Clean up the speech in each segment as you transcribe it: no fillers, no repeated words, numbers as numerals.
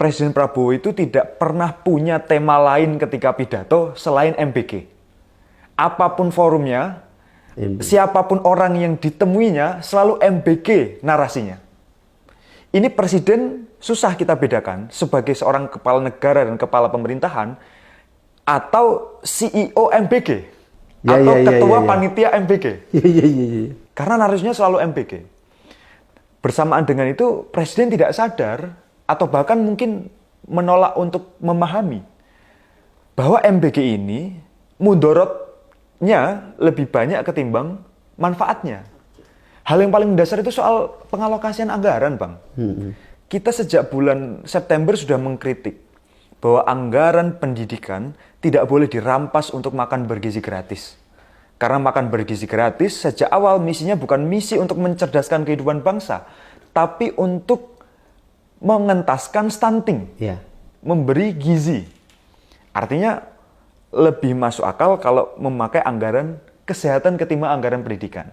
Presiden Prabowo itu tidak pernah punya tema lain ketika pidato selain MBG. Apapun forumnya, siapapun orang yang ditemuinya, selalu MBG narasinya. Ini presiden susah kita bedakan sebagai seorang kepala negara dan kepala pemerintahan atau CEO MBG atau ketua panitia MBG. Karena narasinya selalu MBG. Bersamaan dengan itu, presiden tidak sadar atau bahkan mungkin menolak untuk memahami bahwa MBG ini mudorotnya lebih banyak ketimbang manfaatnya. Hal yang paling mendasar itu soal pengalokasian anggaran, Bang. Kita sejak bulan September sudah mengkritik bahwa anggaran pendidikan tidak boleh dirampas untuk makan bergizi gratis. Karena makan bergizi gratis sejak awal misinya bukan misi untuk mencerdaskan kehidupan bangsa, tapi untuk mengentaskan stunting, memberi gizi. Artinya lebih masuk akal kalau memakai anggaran kesehatan ketimbang anggaran pendidikan.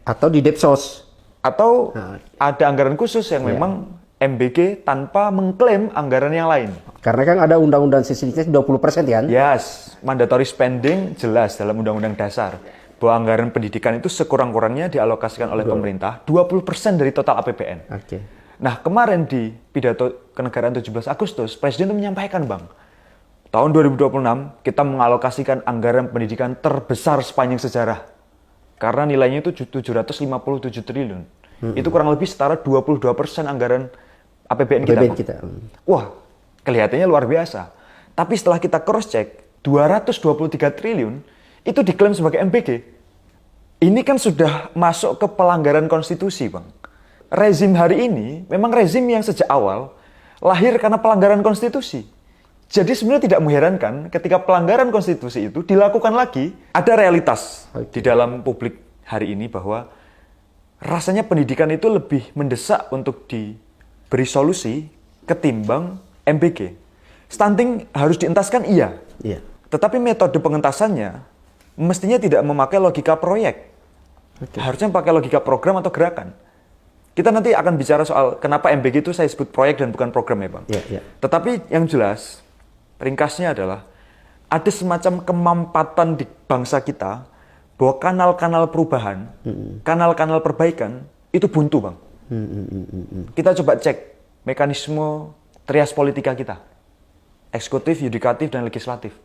Atau di Depsos. Atau ada anggaran khusus yang memang MBG tanpa mengklaim anggaran yang lain. Karena kan ada undang-undang sisdiknas 20% kan? Yes, mandatory spending jelas dalam undang-undang dasar bahwa anggaran pendidikan itu sekurang-kurangnya dialokasikan oleh pemerintah 20% dari total APBN. Nah, kemarin di pidato kenegaraan 17 Agustus, Presiden itu menyampaikan, Bang, tahun 2026 kita mengalokasikan anggaran pendidikan terbesar sepanjang sejarah. Karena nilainya itu 757 triliun. Itu kurang lebih setara 22% anggaran APBN kita. Wah, kelihatannya luar biasa. Tapi setelah kita cross-check, 223 triliun itu diklaim sebagai MBG. Ini kan sudah masuk ke pelanggaran konstitusi, Bang. Rezim hari ini memang rezim yang sejak awal lahir karena pelanggaran konstitusi. Jadi sebenarnya tidak mengherankan ketika pelanggaran konstitusi itu dilakukan lagi. Ada realitas di dalam publik hari ini bahwa rasanya pendidikan itu lebih mendesak untuk diberi solusi ketimbang MBG. Stunting harus dientaskan, iya. Tetapi metode pengentasannya mestinya tidak memakai logika proyek. Harusnya pakai logika program atau gerakan. Kita nanti akan bicara soal kenapa MBG itu saya sebut proyek dan bukan program ya, Bang. Tetapi yang jelas, ringkasnya adalah ada semacam kemampatan di bangsa kita bahwa kanal-kanal perubahan, kanal-kanal perbaikan itu buntu, Bang. Kita coba cek mekanisme trias politika kita. Eksekutif, yudikatif, dan legislatif.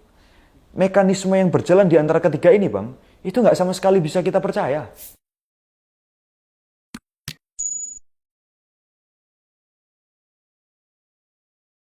Mekanisme yang berjalan di antara ketiga ini, Bang, itu nggak sama sekali bisa kita percaya.